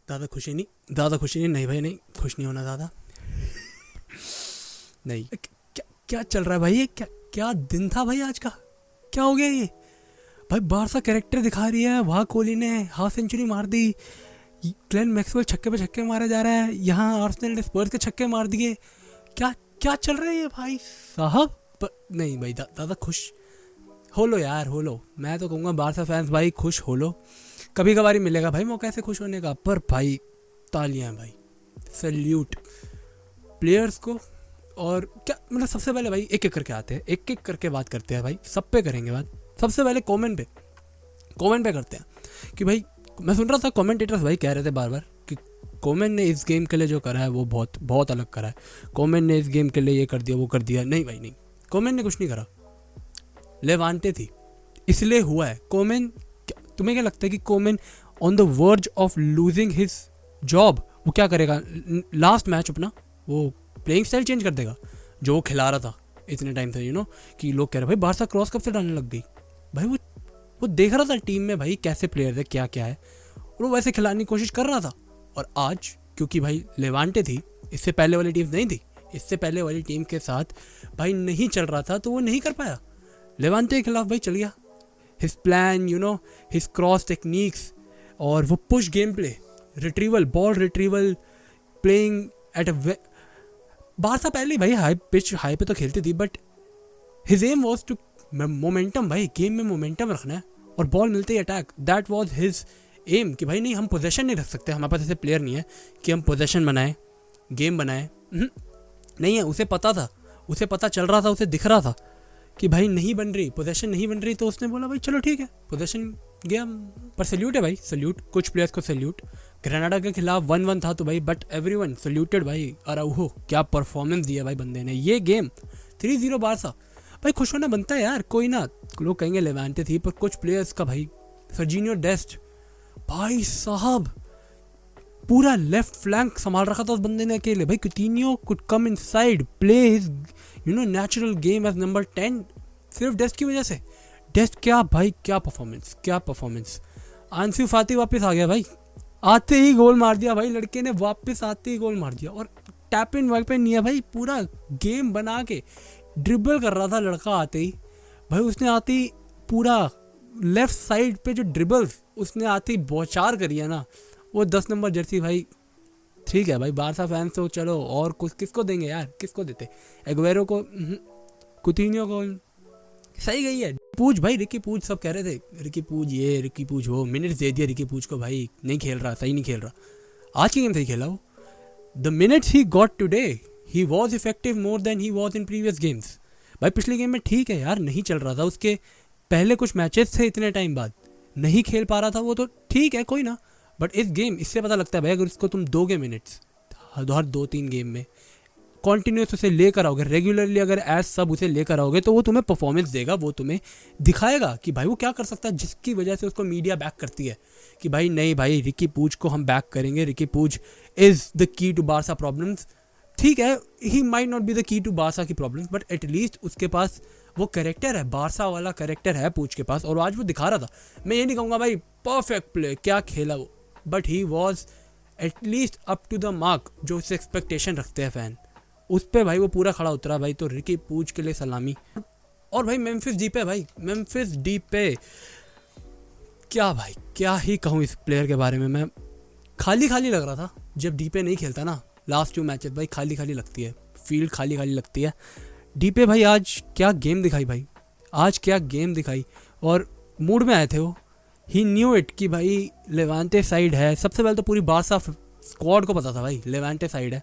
ज़्यादा खुशी नहीं, ज़्यादा खुशी नहीं, नहीं भाई नहीं, खुश नहीं होना ज़्यादा। नहीं, क्या क्या चल रहा है भाई? ये क्या क्या दिन था भाई आज का? क्या हो गया ये भाई? बारसा कैरेक्टर दिखा रही है, वहाँ कोहली ने हाफ सेंचुरी मार दी, ग्लेन मैक्सवेल छक्के पे छक्के मारा जा रहा है, यहाँ आर्सेनल ने स्पर्स के छक्के मार दिए। क्या क्या चल रहा है ये भाई साहब? नहीं भाई, ज़्यादा खुश हो लो यार, हो लो। मैं तो कहूँगा बारसा फैंस भाई खुश हो लो, कभी कभार ही मिलेगा भाई मौका ऐसे खुश होने का। पर भाई तालियां भाई, सल्यूट प्लेयर्स को। और क्या मतलब, सबसे पहले भाई एक एक करके आते हैं, एक एक करके बात करते हैं भाई, सब पे करेंगे बात। सबसे पहले कमेंट पे करते हैं कि भाई, मैं सुन रहा था कमेंटेटर्स भाई कह रहे थे बार बार कि कमेंट ने इस गेम के लिए जो करा है वो बहुत बहुत अलग करा है, कमेंट ने इस गेम के लिए ये कर दिया वो कर दिया। नहीं भाई नहीं, कमेंट ने कुछ नहीं करा, लेवांटे थी इसलिए हुआ है। कोमेन, तुम्हें क्या लगता है कि Koeman on the verge of losing his job, वो क्या करेगा लास्ट मैच अपना? वो प्लेइंग स्टाइल चेंज कर देगा जो वो खिला रहा था इतने टाइम से, कि लोग कह रहे भाई बारसा क्रॉस कब से डालने लग गई। भाई वो देख रहा था टीम में भाई कैसे प्लेयर है, क्या क्या है, और वो वैसे खिलाने की कोशिश कर रहा था। और आज क्योंकि भाई लेवांटे थी, इससे पहले वाली टीम नहीं थी, इससे पहले वाली टीम के साथ भाई नहीं चल रहा था, तो वो नहीं कर पाया। लेवांटे के खिलाफ भाई चल गया, his plan, his cross techniques, और वो push game play, retrieval, ball retrieval, playing at a Barca पहले भाई हाई पे तो खेलती थी, but his aim was to momentum, भाई गेम में मोमेंटम रखना है और बॉल मिलते ही attack, that was his aim. कि भाई नहीं, हम पोजेशन नहीं रख सकते, हमारे पास ऐसे प्लेयर नहीं है कि हम पोजेशन बनाएं, गेम बनाएं, नहीं है। उसे पता था, उसे पता चल रहा था, उसे दिख रहा था कि भाई नहीं बन रही, पोजेशन नहीं बन रही, तो उसने बोला भाई चलो ठीक है पोजेशन गया। पर सल्यूट है भाई, सल्यूट कुछ प्लेयर्स को सल्यूट। ग्रेनाडा के खिलाफ 1-1 था तो भाई, बट एवरीवन सल्यूटेड भाई। अराउहो क्या परफॉर्मेंस दिया भाई बंदे ने। ये गेम 3-0 बारसा, भाई खुश होना बनता है यार, कोई ना, लोग कहेंगे लेवांटे थी, पर कुछ प्लेयर्स का भाई, सर्जिनियो डेस्ट भाई साहब पूरा लेफ्ट फ्लैंक संभाल रखा था उस बंदे ने अकेले। भाई Coutinho could come inside, play his natural game as number 10, सिर्फ डेस्ट की वजह से। डेस्ट क्या भाई, क्या परफॉर्मेंस, क्या परफॉर्मेंस। आंसू फाती वापस आ गया भाई, आते ही गोल मार दिया भाई लड़के ने, वापस आते ही गोल मार दिया। और टैप इन वाइप इन नहीं है भाई, पूरा गेम बना के ड्रिबल कर रहा था लड़का आते ही भाई, उसने आते ही पूरा लेफ्ट साइड पे जो ड्रिबल उसने आते ही बौछार करी है ना, वो 10 नंबर जर्सी भाई। ठीक है भाई, बारसा फैंस तो चलो, और कुछ किसको देंगे यार, किसको देते? एग्वेरो को, कुतिन्यो को, सही गई है। पूछ भाई, रिकी पूछ, सब कह रहे थे रिकी पूछ ये, रिकी पूछ वो, मिनट्स दे दिया रिकी पूछ को भाई, नहीं खेल रहा, सही नहीं खेल रहा। आज की गेम सही खेला वो, the minutes he got today he was effective more than he was in previous games. भाई पिछली गेम में ठीक है यार, नहीं चल रहा था, उसके पहले कुछ मैचेस थे इतने टाइम बाद नहीं खेल पा रहा था वो, तो ठीक है कोई ना, बट इस गेम इससे पता लगता है भाई, अगर इसको तुम दोगे मिनट्स हर 2-3 गेम में कॉन्टिन्यूस उसे लेकर आओगे, रेगुलरली अगर एज सब उसे लेकर आओगे, तो वो तुम्हें परफॉर्मेंस देगा, वो तुम्हें दिखाएगा कि भाई वो क्या कर सकता है, जिसकी वजह से उसको मीडिया बैक करती है कि भाई नहीं भाई रिकी पूछ को हम बैक करेंगे, Riqui Puig is the key to Barca problems. ठीक है, he might not be the key to Barca की प्रॉब्लम्स, बट एटलीस्ट उसके पास वो कैरेक्टर है, बारसा वाला कैरेक्टर है पूछ के पास, और आज वो दिखा रहा था। मैं ये नहीं कहूँगा भाई परफेक्ट प्ले क्या खेला वो, but he was at least up to the mark जो उससे एक्सपेक्टेशन रखते हैं फ़ैन, उस पर भाई वो पूरा खड़ा उतरा भाई। तो रिकी पूछ के लिए सलामी। और भाई मेम्फिस डीपे, भाई मेम्फिस डीपे क्या भाई, क्या ही कहूँ इस प्लेयर के बारे में। मैं खाली खाली लग रहा था जब डीपे नहीं खेलता ना, लास्ट 2 मैचेस भाई खाली खाली लगती है, फील्ड खाली खाली लगती है। डीपे भाई आज क्या गेम दिखाई भाई, आज क्या गेम दिखाई, और मूड में आए थे वो। ही न्यू इट कि भाई लेवांटे साइड है, सबसे पहले तो पूरी बारसा स्क्वाड को पता था भाई लेवांटे साइड है,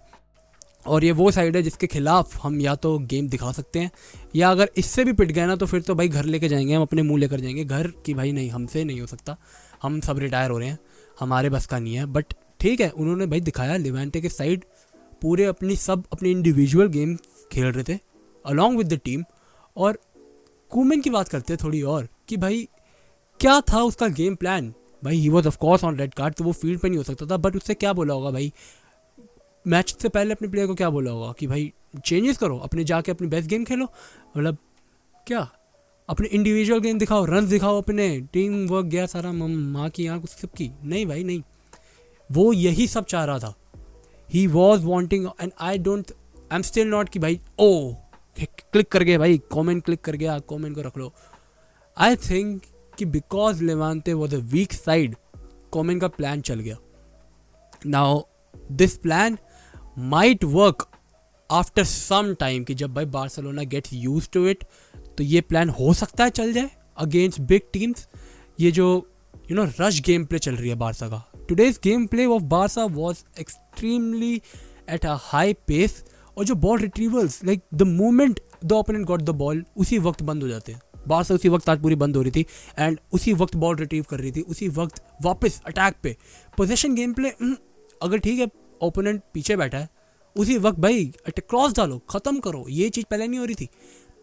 और ये वो साइड है जिसके खिलाफ हम या तो गेम दिखा सकते हैं, या अगर इससे भी पिट गए ना तो फिर तो भाई घर लेके जाएंगे, हम अपने मुंह लेकर जाएंगे घर कि भाई नहीं हमसे नहीं हो सकता, हम सब रिटायर हो रहे हैं, हमारे बस का नहीं है। बट ठीक है, उन्होंने भाई दिखाया, लेवांटे के साइड पूरे अपनी इंडिविजुअल गेम खेल रहे थे अलॉन्ग विद द टीम। और कूमेन की बात करते हैं थोड़ी और, कि भाई क्या था उसका गेम प्लान। भाई he was of course on red card, तो वो फील्ड पे नहीं हो सकता था, बट उससे क्या बोला होगा भाई, मैच से पहले अपने प्लेयर को क्या बोला होगा कि भाई चेंजेस करो, अपने जाके अपनी बेस्ट गेम खेलो, मतलब क्या अपने इंडिविजुअल गेम दिखाओ, रन दिखाओ, अपने टीम वर्क गया सारा, माँ की आँख सबकी। नहीं भाई नहीं, वो यही सब चाह रहा था. He was wanting and I am still not कि भाई ओ क्लिक कर गया भाई, कॉमेंट क्लिक कर गया, कॉमेंट को रख लो. आई थिंक कि because Levante was a weak side, Koeman का प्लान चल गया. Now this plan might work after some time, कि जब भाई Barcelona gets use to it तो ये प्लान हो सकता है चल जाए अगेंस्ट बिग टीम्स. ये जो रश गेम प्ले चल रही है बारसा का, today's game play of Barca was extremely at a high pace. और जो ball retrievals, like the moment the opponent got the ball, उसी वक्त बंद हो जाते हैं. बारसा उसी वक्त आज पूरी बंद हो रही थी एंड उसी वक्त बॉल रिट्रीव कर रही थी, उसी वक्त वापस अटैक पे. पोजीशन गेम प्ले अगर ठीक है, ओपोनेंट पीछे बैठा है, उसी वक्त भाई क्रॉस डालो, ख़त्म करो. ये चीज़ पहले नहीं हो रही थी.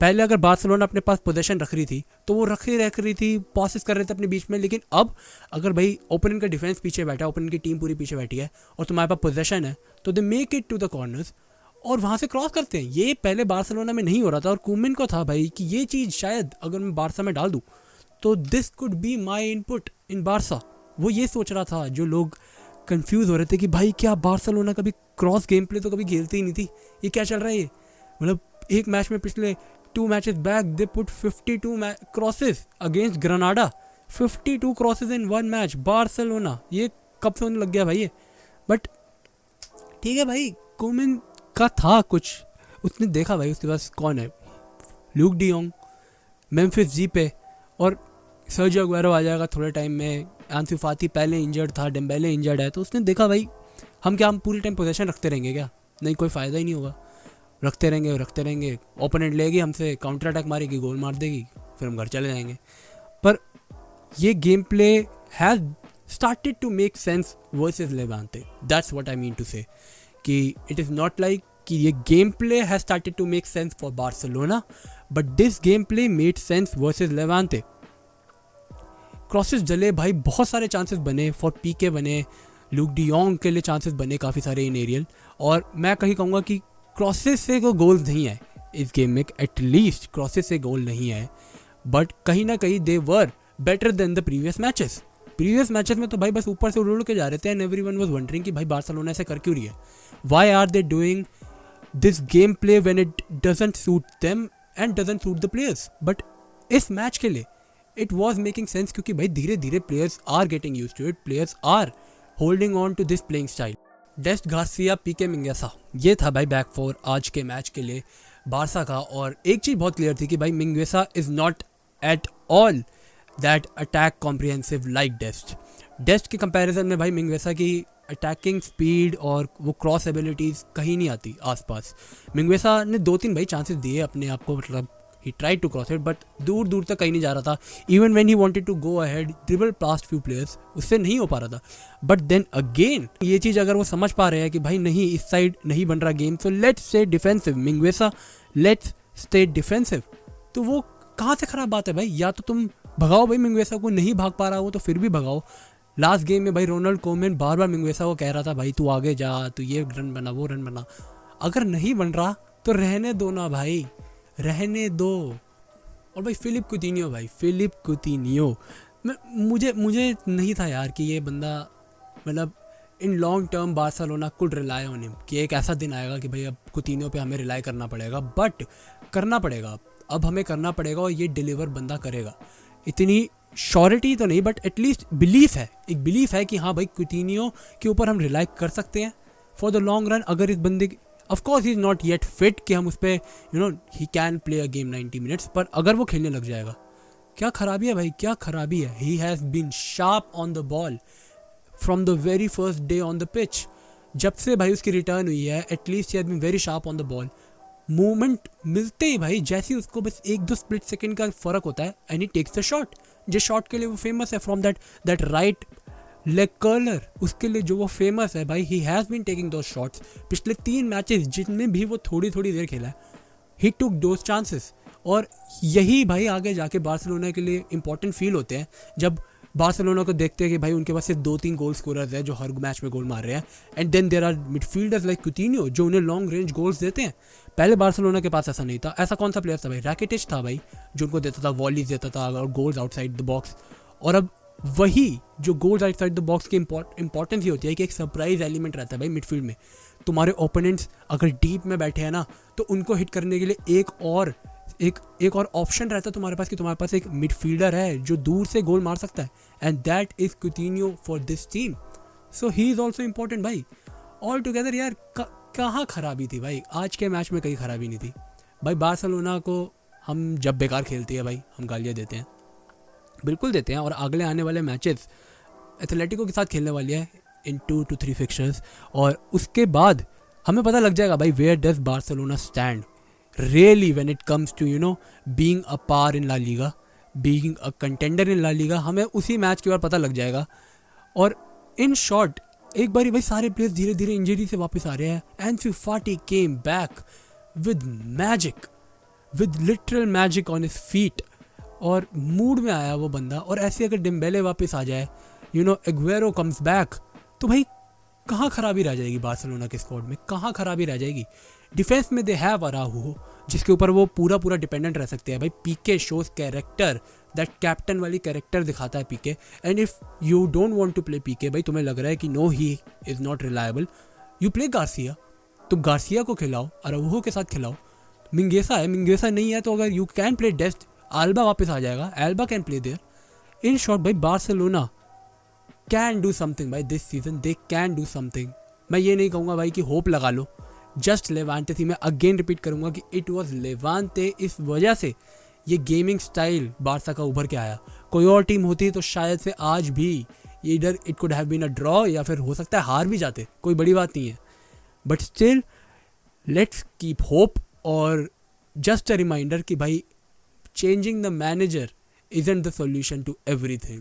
पहले अगर बार्सिलोना अपने पास पोजीशन रख रही थी तो वो रख रही थी, पासेस कर रहे थे अपने बीच में. लेकिन अब अगर भाई ओपोनेंट का डिफेंस पीछे बैठा है, ओपोनेंट की टीम पूरी पीछे बैठी है और तुम्हारे पास पोजीशन है, तो they make it to the corners और वहाँ से क्रॉस करते हैं. ये पहले बार्सिलोना में नहीं हो रहा था और कोमेन को था भाई कि ये चीज़ शायद अगर मैं बारसा में डाल दूँ तो this could be my input in Barça. वो ये सोच रहा था. जो लोग कंफ्यूज हो रहे थे कि भाई क्या बार्सिलोना कभी क्रॉस गेम प्ले तो कभी खेलती ही नहीं थी, ये क्या चल रहा है. ये मतलब एक मैच में पिछले 2 matches back they put 52 crosses against Grenada. 52 crosses in 1 match. Barcelona ये कब से होने लग गया भाई ये. बट ठीक है भाई, कोमेन का था कुछ, उसने देखा भाई उसके पास कौन है, ल्यूक डी योंग, मेम्फिस जीपे और सर्जियो अग्वेरो आ जाएगा थोड़े टाइम में. आंसू फाती पहले इंजर्ड था, डेम्बेले इंजर्ड है, तो उसने देखा भाई हम पूरी टाइम पोजीशन रखते रहेंगे क्या, नहीं कोई फ़ायदा ही नहीं होगा. रखते रहेंगे, ओपोनेंट लेगी हमसे, काउंटर अटैक मारेगी, गोल मार देगी, फिर हम घर चले जाएंगे. पर ये game play has started to make sense versus Levante. That's what I mean to say कि इट इज़ नॉट लाइक कि ये game play has started to make sense for Barcelona, but this game play made sense versus Levante. Crosses जले भाई, बहुत सारे chances बने, for पीके बने, Luke D Yong के लिए चांसेस बने काफ़ी सारे इन एरियल. और मैं कहीं कहूँगा कि क्रॉसेस से कोई गोल नहीं है इस गेम में, एटलीस्ट क्रॉसेस से गोल नहीं है. बट कहीं ना कहीं they were better than the previous matches में तो भाई बस ऊपर से उड़ के जा रहे थे एंड एवरीवन वाज वंडरिंग कि भाई बार्सिलोना ऐसे कर क्यों रही है, why are they doing this game play when it doesn't suit them and doesn't suit the players. But इस मैच के लिए इट वॉज मेकिंग सेंस, क्योंकि भाई धीरे धीरे players are getting used to it, players are holding on to this playing style. Dest Garcia, Pique Mingueza, ये था भाई बैक फोर आज के मैच के लिए बारसा का. और एक चीज़ बहुत क्लियर थी कि भाई Mingueza is not at all that attack comprehensive like Dest के कंपैरिजन में भाई मिंगेसा की अटैकिंग स्पीड और वो क्रॉस एबिलिटीज़ कहीं नहीं आती आसपास. मिंगेसा ने 2-3 भाई चांसेस दिए अपने आप को, मतलब he tried to cross it, but दूर दूर तक कहीं नहीं जा रहा था. Even when he wanted to go ahead dribble past few players, उससे नहीं हो पा रहा था. बट देन अगेन ये चीज़ अगर वो समझ पा रहे हैं कि भाई नहीं इस साइड नहीं बन रहा game, so let's stay defensive Mingueza, let's stay defensive. तो वो कहाँ से ख़राब बात है भाई. या तो तुम भगाओ भाई मिंगेसा को, नहीं भाग पा रहा हो तो फिर भी भगाओ. लास्ट गेम में भाई रोनाल्ड कोमेन बार बार मिंगेसा को कह रहा था भाई तू आगे जा, तू ये रन बना, वो रन बना. अगर नहीं बन रहा तो रहने दो ना भाई, रहने दो. और भाई फिलिप कुतिन्यो मुझे नहीं था यार कि ये बंदा मतलब in long term Barcelona could rely on him, कि एक ऐसा दिन आएगा कि भाई अब कुतिन्यो पे हमें रिलाई करना पड़ेगा. बट करना पड़ेगा, अब हमें करना पड़ेगा और ये डिलीवर बंदा करेगा. इतनी श्योरिटी तो नहीं बट एटलीस्ट बिलीफ है, एक बिलीफ है कि हाँ भाई कुतिन्यो के ऊपर हम रिलाई कर सकते हैं फॉर द लॉन्ग रन. अगर इस बंदे की of course he is not yet fit कि हम उस पर he can play a game 90 minutes, पर अगर वो खेलने लग जाएगा, क्या खराबी है भाई, क्या खराबी है. He has been sharp on the ball from the very first day on the pitch. जब से भाई उसकी रिटर्न हुई है at least he has been very sharp on the ball. Movement मिलते ही भाई जैसे ही उसको बस 1-2 स्प्लिट सेकंड का फ़र्क होता है and he takes the shot. जिस शॉट के लिए वो फेमस है from that right leg curler, उसके लिए जो वो फेमस है भाई, he has been taking those shots. पिछले 3 मैचेस जिनमें भी वो थोड़ी थोड़ी देर खेला है, ही टुक दोज चांसेस. और यही भाई आगे जाके बार्सिलोना के लिए इंपॉर्टेंट फील होते हैं जब बार्सिलोना को देखते हैं कि भाई उनके पास सिर्फ 2-3 गोल स्कोरर्स हैं जो हर मैच में गोल मार रहे हैं. And then there are midfielders like Coutinho जो उन्हें लॉन्ग रेंज गोल्स देते हैं. पहले बार्सिलोना के पास ऐसा नहीं था. ऐसा कौन सा प्लेयर था भाई, रैकिटिच था भाई जो उनको देता था, वॉलीज देता था और गोल्स आउटसाइड द बॉक्स. और अब वही जो गोल्स आउटसाइड द बॉक्स की इंपॉर्टेंस ही होती है कि एक सरप्राइज एलिमेंट रहता है भाई मिडफील्ड में। तुम्हारे ओपोनेंट्स अगर डीप में बैठे हैं ना, तो उनको हिट करने के लिए एक और ऑप्शन रहता है तुम्हारे पास, कि तुम्हारे पास एक मिडफील्डर है जो दूर से गोल मार सकता है, and that is Coutinho for this team. So he is also important भाई। ऑल टुगेदर यार कहाँ खराबी थी भाई, आज के मैच में कहीं खराबी नहीं थी भाई। बार्सिलोना को हम जब बेकार खेलती है भाई हम गालियाँ देते हैं, बिल्कुल देते हैं। और अगले आने वाले मैचेस एथलेटिको के साथ खेलने वाली है इन 2 to 3 फिक्चर्स, और उसके बाद हमें पता लग जाएगा भाई where does Barcelona stand really when it comes to being a par in La Liga, being a contender in La Liga. हमें उसी मैच के बाद पता लग जाएगा। और इन शॉर्ट एक बारी भाई सारे प्लेयर्स धीरे धीरे इंजरी से वापस आ रहे हैं। एंसू फाटी came back with magic, with literal magic on his feet, और मूड में आया वो बंदा। और ऐसे अगर डिम्बेले वापस आ जाए, एग्वेरो कम्स बैक, तो भाई कहाँ खराबी रह जाएगी बार्सिलोना के स्क्वाड में, कहाँ खराबी रह जाएगी। डिफेंस में दे हैव अराहू, जिसके ऊपर वो पूरा डिपेंडेंट रह सकते हैं भाई। Pique shows character, that captain वाली कैरेक्टर दिखाता है Pique. And if you don't want to play Pique, भाई तुम्हें लग रहा है कि no he is not reliable, you play Garcia. तो गार्सिया को खिलाओ, अराहू के साथ खिलाओ। मिंगेसा है, मिंगेसा नहीं है तो अगर you can play Dest, Alba वापस आ जाएगा, Alba can play there. In short भाई बार्सिलोना कैन डू समथिंग भाई this season, they can do something. मैं ये नहीं कहूँगा भाई कि होप लगा लो, जस्ट लेवांटे थी। मैं अगेन रिपीट करूँगा कि इट वॉज लेवांटे। इस वजह से ये गेमिंग स्टाइल बार्सा का उभर के आया। कोई और टीम होती तो शायद से आज भी ये इधर it could have been a draw, या फिर हो सकता है हार भी जाते, कोई बड़ी बात नहीं है। But still let's keep hope. और जस्ट अ रिमाइंडर कि भाई changing the manager isn't the solution to everything.